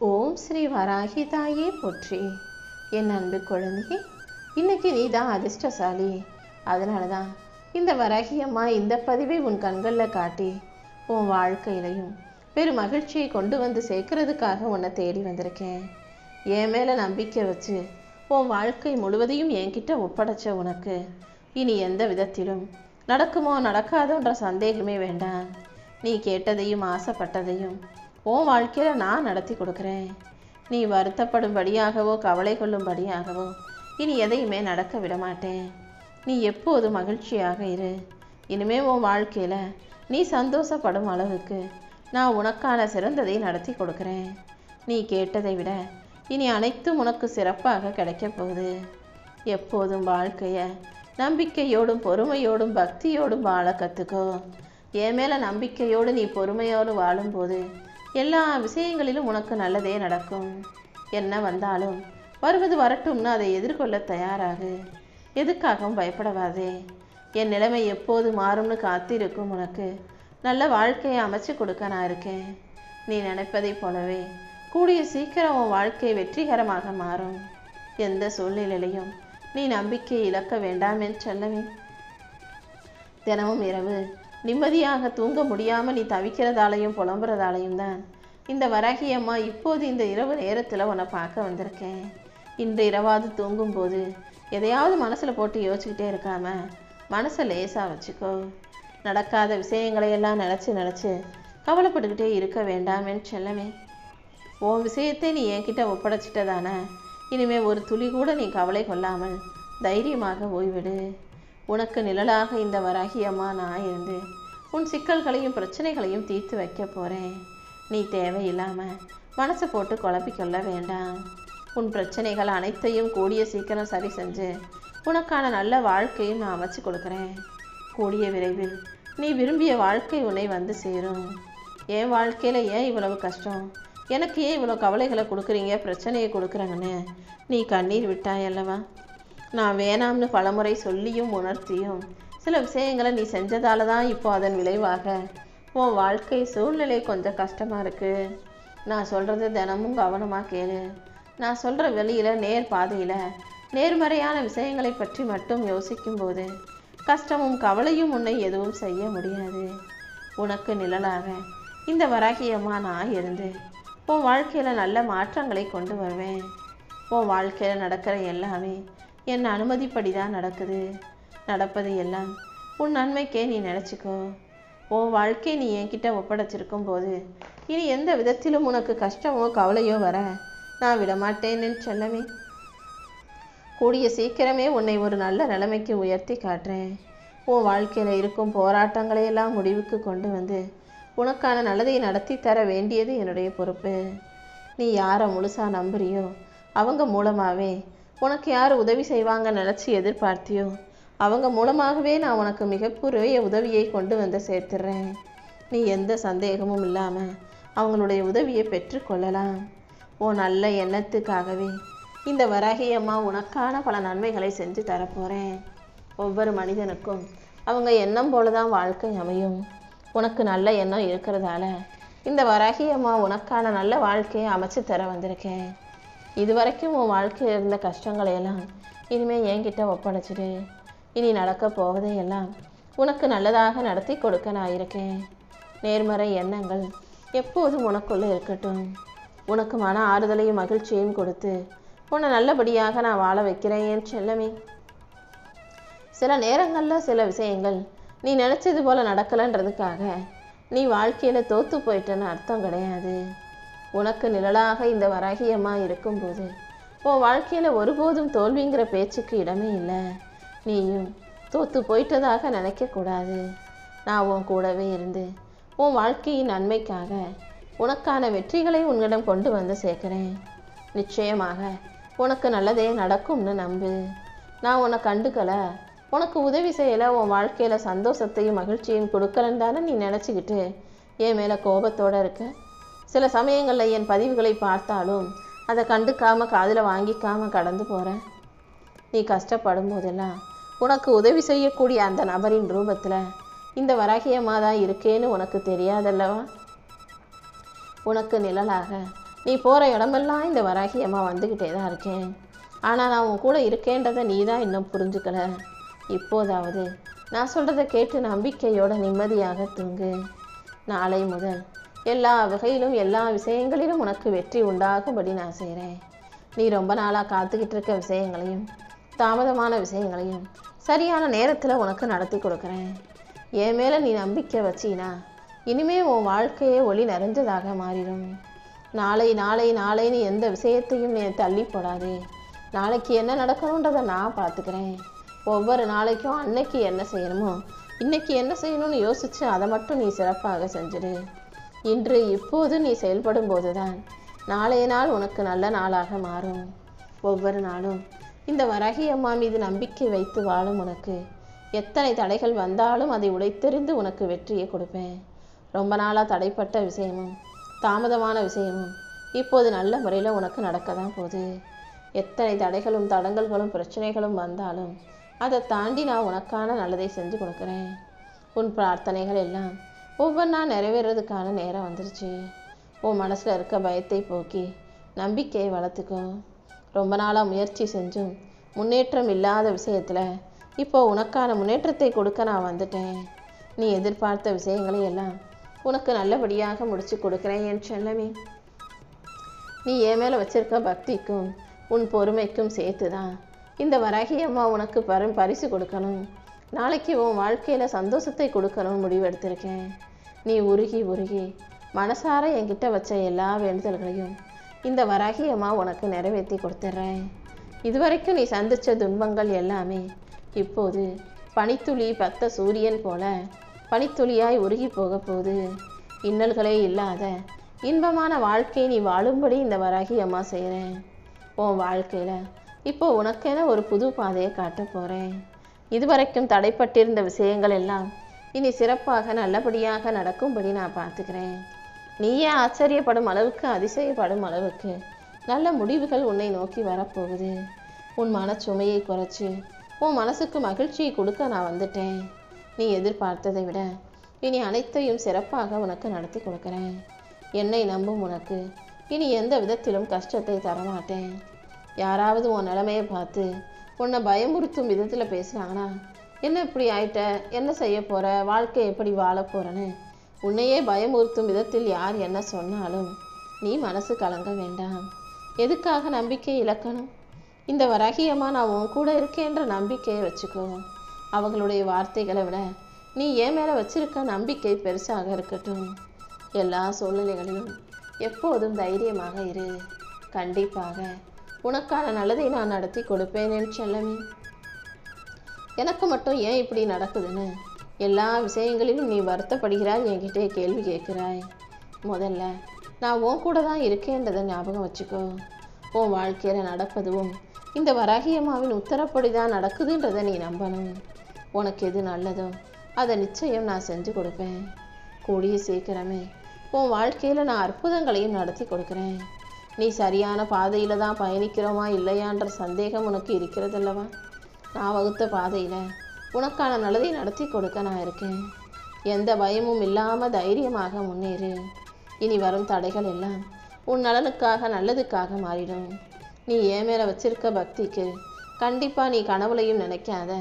ஓம் ஸ்ரீ வராகி தாயே போற்றி. என் அன்பு குழந்தையே, இன்னைக்கு நீ தான் அதிர்ஷ்டசாலி. அதனால தான் இந்த வராகி அம்மா இந்த பதிவை உன் கண்களில் காட்டி உன் வாழ்க்கையிலையும் பெரும் மகிழ்ச்சியை கொண்டு வந்து சேர்க்கறதுக்காக உன்னை தேடி வந்திருக்கேன். என் மேலே நம்பிக்கை வச்சு உன் வாழ்க்கை முழுவதையும் என்கிட்ட ஒப்படைச்ச உனக்கு இனி எந்த விதத்திலும் நடக்குமோ நடக்காதோன்ற சந்தேகமே வேண்டாம். நீ கேட்டதையும் ஆசைப்பட்டதையும் உன் வாழ்க்கையில் நான் நடத்தி கொடுக்குறேன். நீ வருத்தப்படும்படியாகவோ கவலை கொள்ளும்படியாகவோ இனி எதையுமே நடக்க விட மாட்டேன். நீ எப்போது மகிழ்ச்சியாக இரு. இனிமே உன் வாழ்க்கையில் நீ சந்தோஷப்படும் அளவுக்கு நான் உனக்கான சிறந்ததை நடத்தி கொடுக்குறேன். நீ கேட்டதை விட இனி அனைத்தும் உனக்கு சிறப்பாக கிடைக்கப் போகுது. எப்போதும் வாழ்க்கையை நம்பிக்கையோடும் பொறுமையோடும் பக்தியோடும் வாழ கற்றுக்கோ. என் மேலே நம்பிக்கையோடு நீ பொறுமையோடு வாழும்போது எல்லா விஷயங்களிலும் உனக்கு நல்லதே நடக்கும். என்ன வந்தாலும் வருவது வரட்டும்னு அதை எதிர்கொள்ள தயாராகு. எதுக்காகவும் பயப்படவாதே. என் நிலைமை எப்போது மாறும்னு காத்திருக்கும் உனக்கு நல்ல வாழ்க்கையை அமைச்சு கொடுக்க நான் இருக்கேன். நீ நினைப்பதை போலவே கூடிய சீக்கிரம் உன் வாழ்க்கை வெற்றிகரமாக மாறும். எந்த சூழ்நிலையிலையும் நீ நம்பிக்கையை இழக்க வேண்டாம் என்று சொல்லவே. தினமும் இரவு நிம்மதியாக தூங்க முடியாமல் நீ தவிக்கிறதாலையும் புலம்புறதாலையும் தான் இந்த வராகி அம்மா இப்போது இந்த இரவு நேரத்தில் உன்னை பார்க்க வந்திருக்கேன். இன்று இரவாவது தூங்கும்போது எதையாவது மனசில் போட்டு யோசிச்சுக்கிட்டே இருக்காம மனசை லேசாக வச்சுக்கோ. நடக்காத விஷயங்களையெல்லாம் நினச்சி கவலைப்பட்டுக்கிட்டே இருக்க வேண்டாமேன்னு சொல்லவே. உன் விஷயத்தை நீ என்கிட்ட ஒப்படைச்சிட்டதானே, இனிமேல் ஒரு துளி கூட நீ கவலை கொள்ளாமல் தைரியமாக ஓய்விடு. உனக்கு நிழலாக இந்த வராகி அம்மா நான் இருந்து உன் சிக்கல்களையும் பிரச்சனைகளையும் தீர்த்து வைக்க போகிறேன். நீ தேவையில்லாமல் மனசை போட்டு குழப்பிக்கொள்ள வேண்டாம். உன் பிரச்சனைகள் அனைத்தையும் கூடிய சீக்கிரம் சரி செஞ்சு உனக்கான நல்ல வாழ்க்கையும் நான் அமைச்சு கொடுக்குறேன். கூடிய விரைவில் நீ விரும்பிய வாழ்க்கை உன்னை வந்து சேரும். என் வாழ்க்கையில் ஏன் இவ்வளவு கஷ்டம், எனக்கு ஏன் இவ்வளோ கவலைகளை கொடுக்குறீங்க, பிரச்சனையை கொடுக்குறாங்கன்னு நீ கண்ணீர் விட்டாய் அல்லவா? நான் வேணாம்னு பலமுறை சொல்லியும் உணர்த்தியும் சில விஷயங்களை நீ செஞ்சதால தான் இப்போ அதன் விளைவாக உன் வாழ்க்கை சூழ்நிலை கொஞ்சம் கஷ்டமாக இருக்குது. நான் சொல்கிறத தினமும் கவனமாக கேளு. நான் சொல்கிற வெளியில் நேர் பாதையில் நேர்மறையான விஷயங்களை பற்றி மட்டும் யோசிக்கும்போது கஷ்டமும் கவலையும் உன்னை எதுவும் செய்ய முடியாது. உனக்கு நிழலாக இந்த வராகி அம்மா நான் இருந்து உன் வாழ்க்கையில் நல்ல மாற்றங்களை கொண்டு வருவேன். உன் வாழ்க்கையில் நடக்கிற எல்லாமே என் அனுமதிப்படி தான் நடக்குது. நடப்பது எல்லாம் உன் நன்மைக்கே நீ நினச்சிக்கோ. உன் வாழ்க்கை நீ என்கிட்ட ஒப்படைச்சிருக்கும் போது இனி எந்த விதத்திலும் உனக்கு கஷ்டமோ கவலையோ வர நான் விடமாட்டேன்னு சொல்லவே. கூடிய சீக்கிரமே உன்னை ஒரு நல்ல நிலைமைக்கு உயர்த்தி காட்டுறேன். உன் வாழ்க்கையில் இருக்கும் போராட்டங்களையெல்லாம் முடிவுக்கு கொண்டு வந்து உனக்கான நல்லதை நடத்தி தர வேண்டியது என்னுடைய பொறுப்பு. நீ யாரை முழுசாக நம்புறியோ அவங்க மூலமாகவே உனக்கு யார் உதவி செய்வாங்க நினச்சி எதிர்பார்த்தியோ அவங்க மூலமாகவே நான் உனக்கு மிகப்பெரிய உதவியை கொண்டு வந்து சேர்த்துடுறேன். நீ எந்த சந்தேகமும் இல்லாமல் அவங்களுடைய உதவியை பெற்றுக்கொள்ளலாம். உன் நல்ல எண்ணத்துக்காகவே இந்த வராகி அம்மா உனக்கான பல நன்மைகளை செஞ்சு தரப்போகிறேன். ஒவ்வொரு மனிதனுக்கும் அவங்க எண்ணம் போல தான் வாழ்க்கை அமையும். உனக்கு நல்ல எண்ணம் இருக்கிறதால இந்த வராகி அம்மா உனக்கான நல்ல வாழ்க்கையை அமைச்சு தர வந்திருக்கேன். இதுவரைக்கும் உன் வாழ்க்கையில் இருந்த கஷ்டங்களையெல்லாம் இனிமேல் என்கிட்ட ஒப்படைச்சிடு. இனி நடக்க போவதையெல்லாம் உனக்கு நல்லதாக நடத்தி கொடுக்க நான் இருக்கேன். நேர்மறை எண்ணங்கள் எப்போதும் உனக்குள்ளே இருக்கட்டும். உனக்கு மன ஆறுதலையும் மகிழ்ச்சியையும் கொடுத்து உன்னை நல்லபடியாக நான் வாழ வைக்கிறேன் என் செல்லமே. சில நேரங்களில் சில விஷயங்கள் நீ நினச்சது போல் நடக்கலைன்றதுக்காக நீ வாழ்க்கையில் தோற்று போயிட்டேன்னு அர்த்தம் கிடையாது. உனக்கு நிழலாக இந்த வராகி அம்மா இருக்கும்போது உன் வாழ்க்கையில் ஒருபோதும் தோல்விங்கிற பேச்சுக்கு இடமே இல்லை. நீயும் தோற்று போயிட்டதாக நினைக்கக்கூடாது. நான் உன் கூடவே இருந்து உன் வாழ்க்கையின் நன்மைக்காக உனக்கான வெற்றிகளை உன்னிடம் கொண்டு வந்து சேர்க்குறேன். நிச்சயமாக உனக்கு நல்லதே நடக்கும்னு நம்பு. நான் உன்னை கண்டுக்கலை, உனக்கு உதவி செய்யலை, உன் வாழ்க்கையில் சந்தோஷத்தையும் மகிழ்ச்சியும் கொடுக்கலன்னு தானே நீ நினச்சிக்கிட்டு என் மேலே கோபத்தோடு இருக்க. சில சமயங்களில் என் பதிவுகளை பார்த்தாலும் அதை கண்டுக்காமல் காதில் வாங்கிக்காமல் கடந்து போகிறேன். நீ கஷ்டப்படும் போதெல்லாம் உனக்கு உதவி செய்யக்கூடிய அந்த நபரின் ரூபத்தில் இந்த வராகி அம்மா தான் இருக்கேன்னு உனக்கு தெரியாதல்லவா? உனக்கு நிழலாக நீ போகிற இடமெல்லாம் இந்த வராகி அம்மா வந்துக்கிட்டே தான் இருக்கேன். ஆனால் நான் உன் கூட இருக்கேன்றதை நீ தான் இன்னும் புரிஞ்சுக்கல. இப்போதாவது நான் சொல்கிறத கேட்டு நம்பிக்கையோட நிம்மதியாக தூங்கு. நாளை முதல் எல்லா வகையிலும் எல்லா விஷயங்களிலும் உனக்கு வெற்றி உண்டாகும்படி நான் செய்கிறேன். நீ ரொம்ப நாளாக காத்துக்கிட்டு இருக்க விஷயங்களையும் தாமதமான விஷயங்களையும் சரியான நேரத்தில் உனக்கு நடத்தி கொடுக்குறேன். என் மேலே நீ நம்பிக்கை வச்சினா இனிமே உன் வாழ்க்கையே ஒளி நிறைஞ்சதாக மாறிடும். நாளை நாளை நாளைன்னு எந்த விஷயத்தையும் நீ தள்ளி போடாதே. நாளைக்கு என்ன நடக்கணுன்றதை நான் பார்த்துக்கிறேன். ஒவ்வொரு நாளைக்கும் அன்னைக்கு என்ன செய்யணுமோ இன்னைக்கு என்ன செய்யணும்னு யோசித்து அதை மட்டும் நீ சிறப்பாக செஞ்சிடு. இன்று இப்போது நீ செயல்படும் போதுதான் நாளைய நாள் உனக்கு நல்ல நாளாக மாறும். ஒவ்வொரு நாளும் இந்த வராகி அம்மா மீது நம்பிக்கை வைத்து வாழும் உனக்கு எத்தனை தடைகள் வந்தாலும் அதை உடைத்தெறிந்து உனக்கு வெற்றியை கொடுப்பேன். ரொம்ப நாளாக தடைப்பட்ட விஷயமும் தாமதமான விஷயமும் இப்போது நல்ல முறையில் உனக்கு நடக்க தான் போகுது. எத்தனை தடைகளும் தடங்கல்களும் பிரச்சனைகளும் வந்தாலும் அதை தாண்டி நான் உனக்கான நல்லதை செஞ்சு கொடுக்குறேன். உன் பிரார்த்தனைகள் எல்லாம் ஒவ்வொன்றா நிறைவேறதுக்கான நேரம் வந்துருச்சு. உன் மனசில் இருக்க பயத்தை போக்கி நம்பிக்கையை வளர்த்துக்கோ. ரொம்ப நாளாக முயற்சி செஞ்சும் முன்னேற்றம் இல்லாத விஷயத்தில் இப்போ உனக்கான முன்னேற்றத்தை கொடுக்க நான் வந்துட்டேன். நீ எதிர்பார்த்த விஷயங்களை எல்லாம் உனக்கு நல்லபடியாக முடிச்சு கொடுக்குறேன் என் செல்லமே. நீ என் மேலே வச்சிருக்க பக்திக்கும் உன் பொறுமைக்கும் சேர்த்து தான் இந்த வராகி அம்மா உனக்கு பரிசு கொடுக்கணும். நாளைக்கு உன் வாழ்க்கையில் சந்தோஷத்தை கொடுக்கணும் முடிவெடுத்திருக்கேன். நீ உருகி உருகி மனசார என்கிட்ட வச்ச எல்லா வேண்டுதல்களையும் இந்த வராகி அம்மா உனக்கு நிறைவேற்றி கொடுத்துட்றேன். இதுவரைக்கும் நீ சந்தித்த துன்பங்கள் எல்லாமே இப்போது பனித்துளி பத்த சூரியன் போல பனித்துளியாய் உருகி போக போகுது. இன்னல்களே இல்லாத இன்பமான வாழ்க்கை நீ வாழும்படி இந்த வராகி அம்மா செய்கிறேன். உன் வாழ்க்கையில் இப்போ உனக்கென ஒரு புது பாதையை காட்ட போகிறேன். இதுவரைக்கும் தடைப்பட்டிருந்த விஷயங்கள் எல்லாம் இனி சிறப்பாக நல்லபடியாக நடக்கும்படி நான் பார்த்துக்கிறேன். நீயே ஆச்சரியப்படும் அளவுக்கு அதிசயப்படும் அளவுக்கு நல்ல முடிவுகள் உன்னை நோக்கி வரப்போகுது. உன் மனச்சுமையை குறைச்சி உன் மனசுக்கு மகிழ்ச்சியை கொடுக்க நான் வந்துட்டேன். நீ எதிர்பார்த்ததை விட இனி அனைத்தையும் சிறப்பாக உனக்கு நடத்தி கொடுக்குறேன். என்னை நம்பும் உனக்கு இனி எந்த விதத்திலும் கஷ்டத்தை தரமாட்டேன். யாராவது உன் நிலைமையை பார்த்து உன்னை பயமுறுத்தும் விதத்தில் பேசுகிறாங்கன்னா என்ன இப்படி ஆயிட்ட, என்ன செய்ய போகிற, வாழ்க்கை எப்படி வாழ போகிறேன்னு உன்னையே பயமுறுத்தும் விதத்தில் யார் என்ன சொன்னாலும் நீ மனசு கலங்க வேண்டாம். எதுக்காக நம்பிக்கை இழக்கணும்? இந்த வராகி அம்மா நான் உன் கூட இருக்கேன்ற நம்பிக்கையை வச்சுக்கோ. அவங்களுடைய வார்த்தைகளை விட நீ என் மேலே வச்சிருக்க நம்பிக்கை பெருசாக இருக்கட்டும். எல்லா சூழ்நிலைகளிலும் எப்போதும் தைரியமாக இரு. கண்டிப்பாக உனக்கான நல்லதை நான் நடத்தி கொடுப்பேன் என் செல்லமே. எனக்கு மட்டும் ஏன் இப்படி நடக்குதுன்னு எல்லா விஷயங்களிலும் நீ வருத்தப்படுகிறாய், என்கிட்டே கேள்வி கேட்குறாய். முதல்ல நான் உன் கூட தான் இருக்கேன்றதை ஞாபகம் வச்சுக்கோ. உன் வாழ்க்கையில் நடப்பதுவும் இந்த வராகி அம்மாவின் உத்தரப்படி தான் நடக்குதுன்றதை நீ நம்பணும். உனக்கு எது நல்லதோ அதை நிச்சயம் நான் செஞ்சு கொடுப்பேன். கூடிய சீக்கிரமே உன் வாழ்க்கையில் நான் அற்புதங்களையும் நடத்தி கொடுக்குறேன். நீ சரியான பாதையில் தான் பயணிக்கிறோமா இல்லையான்ற சந்தேகம் உனக்கு இருக்கிறதல்லவா? நான் வகுத்த பாதையில் உனக்கான நல்லதை நடத்தி கொடுக்க நான் இருக்கேன். எந்த பயமும் இல்லாமல் தைரியமாக முன்னேறு. இனி வரும் தடைகள் எல்லாம் உன் நலனுக்காக நல்லதுக்காக மாறிடும். நீ என் மேலே வச்சிருக்க பக்திக்கு கண்டிப்பாக நீ கனவுலையும் நினைக்காத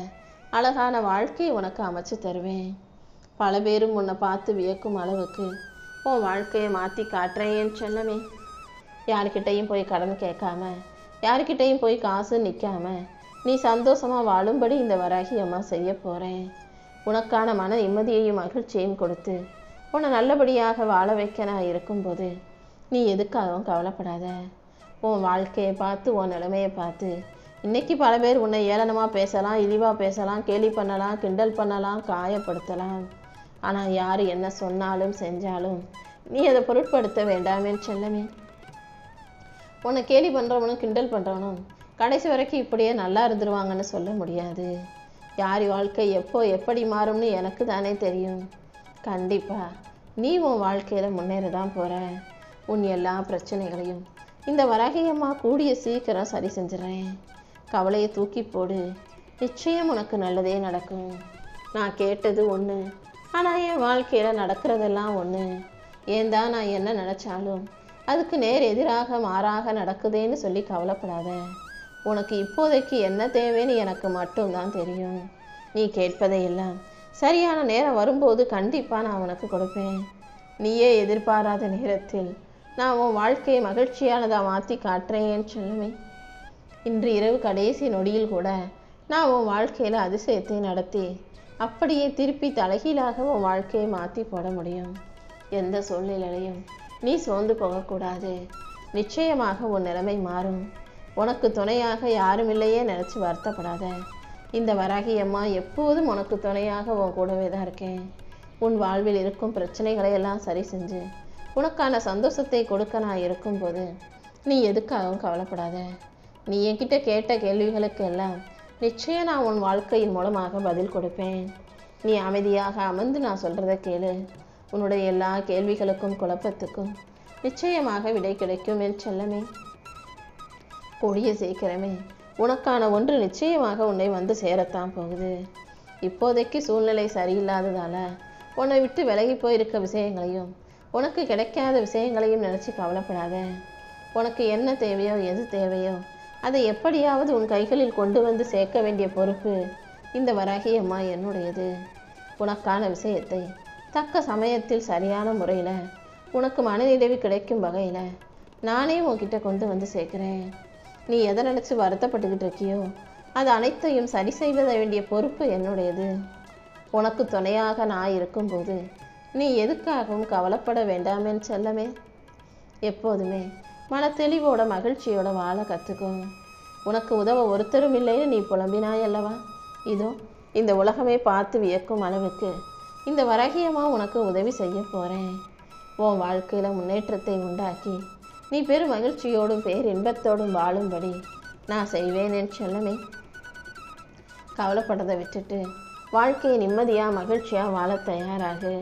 அழகான வாழ்க்கையை உனக்கு அமைச்சு தருவேன். பல பேரும் உன்னை பார்த்து வியக்கும் அளவுக்கு உன் வாழ்க்கையை மாற்றி காட்டுறேன் என் செல்லமே. யாருக்கிட்டையும் போய் கடன் கேட்காம, யாருக்கிட்டையும் போய் காசு நிற்காம நீ சந்தோஷமாக வாழும்படி இந்த வராகி அம்மா செய்ய போகிறேன். உனக்கான மன நிம்மதியையும் மகிழ்ச்சியையும் கொடுத்து உன்னை நல்லபடியாக வாழ வைக்க நான் இருக்கும்போது நீ எதுக்காகவும் கவலைப்படாத. உன் வாழ்க்கையை பார்த்து உன் நிலைமையை பார்த்து இன்றைக்கி பல பேர் உன்னை ஏளனமாக பேசலாம், இழிவாக பேசலாம், கேலி பண்ணலாம், கிண்டல் பண்ணலாம், காயப்படுத்தலாம். ஆனால் யார் என்ன சொன்னாலும் செஞ்சாலும் நீ அதை பொருட்படுத்த வேண்டாமே செல்லமே. உன்னை கேலி பண்ணுறவனும் கிண்டல் பண்ணுறவனும் கடைசி வரைக்கும் இப்படியே நல்லா இருந்துருவாங்கன்னு சொல்ல முடியாது. யார் வாழ்க்கை எப்போ எப்படி மாறும்னு எனக்கு தானே தெரியும். கண்டிப்பாக நீ உன் வாழ்க்கையில் முன்னேற தான் போகிற. உன் எல்லா பிரச்சனைகளையும் இந்த வராகி அம்மா கூடிய சீக்கிரம் சரி செஞ்சிடறேன். கவலையை தூக்கி போடு. நிச்சயம் உனக்கு நல்லதே நடக்கும். நான் கேட்டது ஒன்று, ஆனால் என் வாழ்க்கையில் நடக்கிறதெல்லாம் ஒன்று. ஏன் தான் நான் என்ன நினச்சாலும் அதுக்கு நேர் எதிராக மாறாக நடக்குதேன்னு சொல்லி கவலைப்படாத. உனக்கு இப்போதைக்கு என்ன தேவைன்னு எனக்கு மட்டும்தான் தெரியும். நீ கேட்பதையெல்லாம் சரியான நேரம் வரும்போது கண்டிப்பாக நான் உனக்கு கொடுப்பேன். நீயே எதிர்பாராத நேரத்தில் நான் உன் வாழ்க்கையை மகிழ்ச்சியானதாக மாற்றி காட்டுறேன் செல்லமே. இன்று இரவு கடைசி நொடியில் கூட நான் உன் வாழ்க்கையில் அதிசயத்தை நடத்தி அப்படியே திருப்பி தலைகீழாக உன் வாழ்க்கையை மாற்றி போட முடியும். எந்த சூழ்நிலையிலையும் நீ சோர்ந்து போகக்கூடாது. நிச்சயமாக உன் நிலைமை மாறும். உனக்கு துணையாக யாரும் இல்லையே நினச்சி வருத்தப்படாத. இந்த வராகி அம்மா எப்போதும் உனக்கு துணையாக உன் கூடவே தான் இருக்கேன். உன் வாழ்வில் இருக்கும் பிரச்சனைகளை எல்லாம் சரி செஞ்சு உனக்கான சந்தோஷத்தை கொடுக்க நான் இருக்கும்போது நீ எதுக்காகவும் கவலைப்படாத. நீ என்கிட்ட கேட்ட கேள்விகளுக்கு எல்லாம் நிச்சயம் நான் உன் வாழ்க்கையின் மூலமாக பதில் கொடுப்பேன். நீ அமைதியாக அமர்ந்து நான் சொல்கிறத கேளு. உன்னுடைய எல்லா கேள்விகளுக்கும் குழப்பத்துக்கும் நிச்சயமாக விடை கிடைக்கும் என் செல்லமே. கூடிய சீக்கிரமே உனக்கான ஒன்று நிச்சயமாக உன்னை வந்து சேரத்தான் போகுது. இப்போதைக்கு சூழ்நிலை சரியில்லாததால உன்னை விட்டு விலகி போயிருக்க விஷயங்களையும் உனக்கு கிடைக்காத விஷயங்களையும் நினச்சி கவலைப்படாத. உனக்கு என்ன தேவையோ எது தேவையோ அதை எப்படியாவது உன் கைகளில் கொண்டு வந்து சேர்க்க வேண்டிய பொறுப்பு இந்த வராகி அம்மா என்னுடையது. உனக்கான விஷயத்தை தக்க சமயத்தில் சரியான முறையில் உனக்கு மனநிறைவு கிடைக்கும் வகையில் நானே உன்கிட்ட கொண்டு வந்து சேர்க்குறேன். நீ எதை நினச்சி வருத்தப்பட்டுக்கிட்டு இருக்கியோ அது அனைத்தையும் சரி செய்வத வேண்டிய பொறுப்பு என்னுடையது. உனக்கு துணையாக நான் இருக்கும்போது நீ எதுக்காகவும் கவலைப்பட வேண்டாமேன்னு செல்லமே. எப்போதுமே மன தெளிவோட மகிழ்ச்சியோட வாழ கற்றுக்கோ. உனக்கு உதவ ஒருத்தரும் இல்லைன்னு நீ புலம்பினாய் அல்லவா? இதோ இந்த உலகமே பார்த்து வியக்கும் அளவுக்கு இந்த வராகியமா உனக்கு உதவி செய்ய போகிறேன். உன் வாழ்க்கையில் முன்னேற்றத்தை உண்டாக்கி நீ பெரும் மகிழ்ச்சியோடும் பேரின்பத்தோடும் வாழும்படி நான் செய்வேன் என் செல்லமே. கவலைப்படதை விட்டுட்டு வாழ்க்கையை நிம்மதியாக மகிழ்ச்சியாக வாழ தயாராகு.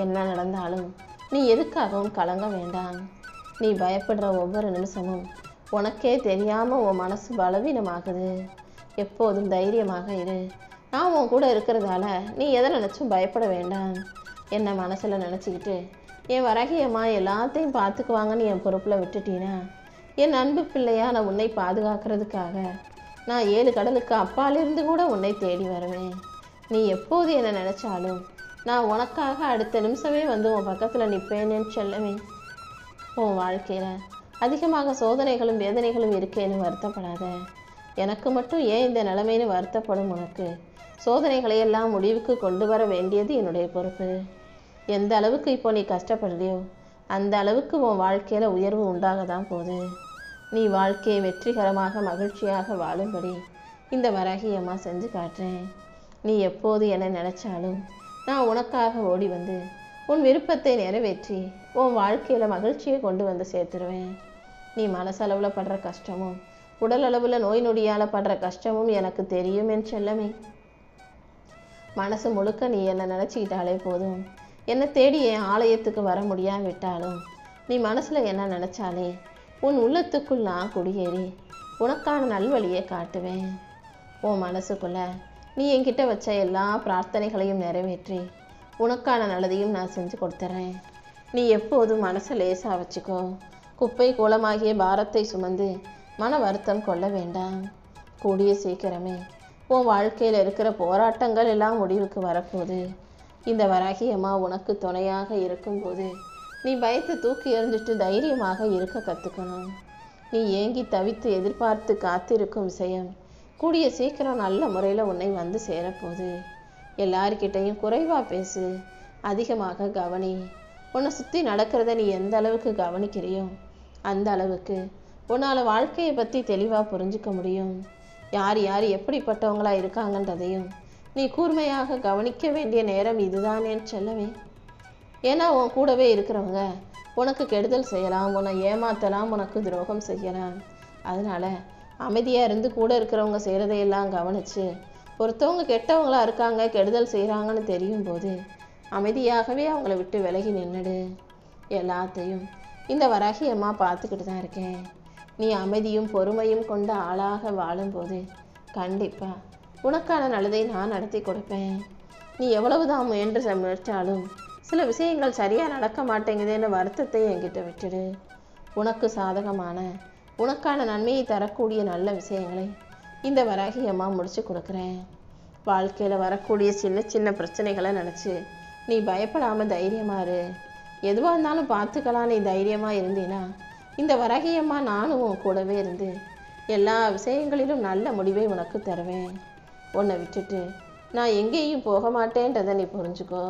என்ன நடந்தாலும் நீ எதுக்காகவும் கலங்க வேண்டாம். நீ பயப்படுற ஒவ்வொரு நிமிஷமும் உனக்கே தெரியாமல் உன் மனசு பலவீனமாகுது. எப்போதும் தைரியமாக இரு. நான் உன் கூட இருக்கிறதால நீ எதை நினச்சும் பயப்பட வேண்டாம். என்னை மனசில் நினச்சிக்கிட்டு என் வராகியம்மா எல்லாத்தையும் பார்த்துக்குவாங்கன்னு என் பொறுப்பில் விட்டுட்டீனா என் அன்பு பிள்ளையா நான் உன்னை பாதுகாக்கிறதுக்காக நான் 7 கடலுக்கு அப்பாலிருந்து கூட உன்னை தேடி வருவேன். நீ எப்போது என்னை நினச்சாலும் நான் உனக்காக அடுத்த நிமிஷமே வந்து உன் பக்கத்தில் நிற்பேன்னு செல்லவே. உன் வாழ்க்கையில் அதிகமாக சோதனைகளும் வேதனைகளும் இருக்கேன்னு வருத்தப்படாத. எனக்கு மட்டும் ஏன் இந்த நிலைமைன்னு வருத்தப்படும் உனக்கு சோதனைகளையெல்லாம் முடிவுக்கு கொண்டு வர வேண்டியது என்னுடைய பொறுப்பு. எந்த அளவுக்கு இப்போ நீ கஷ்டப்படுறியோ அந்த அளவுக்கு உன் வாழ்க்கையில் உயர்வு உண்டாக தான் போகுது. நீ வாழ்க்கையை வெற்றிகரமாக மகிழ்ச்சியாக வாழும்படி இந்த வராகியம்மா செஞ்சு காட்டுறேன். நீ எப்போது என்னை நினச்சாலும் நான் உனக்காக ஓடி வந்து உன் விருப்பத்தை நிறைவேற்றி உன் வாழ்க்கையில் மகிழ்ச்சியை கொண்டு வந்து சேர்த்துருவேன். நீ மனசளவில் படுற கஷ்டமும் உடல் அளவில் நோய் நொடியால் படுற கஷ்டமும் எனக்கு தெரியும் என் செல்லமே. மனசு முழுக்க நீ என்னை நினச்சிக்கிட்டாலே போதும். என்னை தேடி என் ஆலயத்துக்கு வர முடியாவிட்டாலும் நீ மனசில் என்ன நினச்சாலே உன் உள்ளத்துக்குள் நான் குடியேறி உனக்கான நல்வழியை காட்டுவேன். உன் மனசுக்குள்ள நீ என்கிட்ட வச்ச எல்லா பிரார்த்தனைகளையும் நிறைவேற்றி உனக்கான நல்லதையும் நான் செஞ்சு கொடுத்துட்றேன். நீ எப்போதும் மனசை லேசாக வச்சுக்கோ. குப்பை கூலமாகிய பாரத்தை சுமந்து மன வருத்தம் கொள்ள வேண்டாம். கூடிய சீக்கிரமே உன் வாழ்க்கையில் இருக்கிற போராட்டங்கள் எல்லாம் முடிவுக்கு வரப்போகுது. இந்த வராகியம்மா உனக்கு துணையாக இருக்கும்போது நீ பயத்தை தூக்கி எறிஞ்சிட்டு தைரியமாக இருக்க கற்றுக்கணும். நீ ஏங்கி தவித்து எதிர்பார்த்து காத்திருக்கும் விஷயம் கூடிய சீக்கிரம் நல்ல முறையில் உன்னை வந்து சேரப்போகுது. எல்லார்கிட்டையும் குறைவாக பேசு, அதிகமாக கவனி. உன்னை சுற்றி நடக்கிறத நீ எந்த அளவுக்கு கவனிக்கிறியோ அந்த அளவுக்கு உன்னால் வாழ்க்கையை பற்றி தெளிவாக புரிஞ்சுக்க முடியும். யார் யார் எப்படிப்பட்டவங்களா இருக்காங்கன்றதையும் நீ கூர்மையாக கவனிக்க வேண்டிய நேரம் இதுதானே செல்லவே. ஏன்னா உன் கூடவே இருக்கிறவங்க உனக்கு கெடுதல் செய்யலாம், உன்னை ஏமாற்றலாம், உனக்கு துரோகம் செய்யலாம். அதனால் அமைதியாக இருந்து கூட இருக்கிறவங்க செய்கிறதையெல்லாம் கவனித்து ஒருத்தவங்க கெட்டவங்களா இருக்காங்க, கெடுதல் செய்கிறாங்கன்னு தெரியும் போது அமைதியாகவே அவங்கள விட்டு விலகி நின்றுடு. எல்லாத்தையும் இந்த வராகியம்மா பார்த்துக்கிட்டு தான் இருக்கேன். நீ அமைதியும் பொறுமையும் கொண்ட ஆளாக வாழும்போது கண்டிப்பாக உனக்கான நல்லதை நான் நடத்தி கொடுப்பேன். நீ எவ்வளவுதான் முயன்றாலும் சில விஷயங்கள் சரியாக நடக்க மாட்டேங்குதுன்னு வருத்தத்தை என்கிட்ட விட்டுடு. உனக்கு சாதகமான உனக்கான நன்மையை தரக்கூடிய நல்ல விஷயங்களை இந்த வராகி அம்மா முடிச்சு கொடுக்குறேன். வாழ்க்கையில் வரக்கூடிய சின்ன சின்ன பிரச்சனைகளை நினச்சி நீ பயப்படாமல் தைரியமாக இரு. எதுவாக இருந்தாலும் பார்த்துக்கலாம். நீ தைரியமாக இருந்தீன்னா இந்த வராகி அம்மா நானும் உன் கூடவே இருந்து எல்லா விஷயங்களிலும் நல்ல முடிவை உனக்கு தருவேன். உன்னை விட்டுட்டு நான் எங்கேயும் போக மாட்டேன்றதை நீ புரிஞ்சுக்கோ.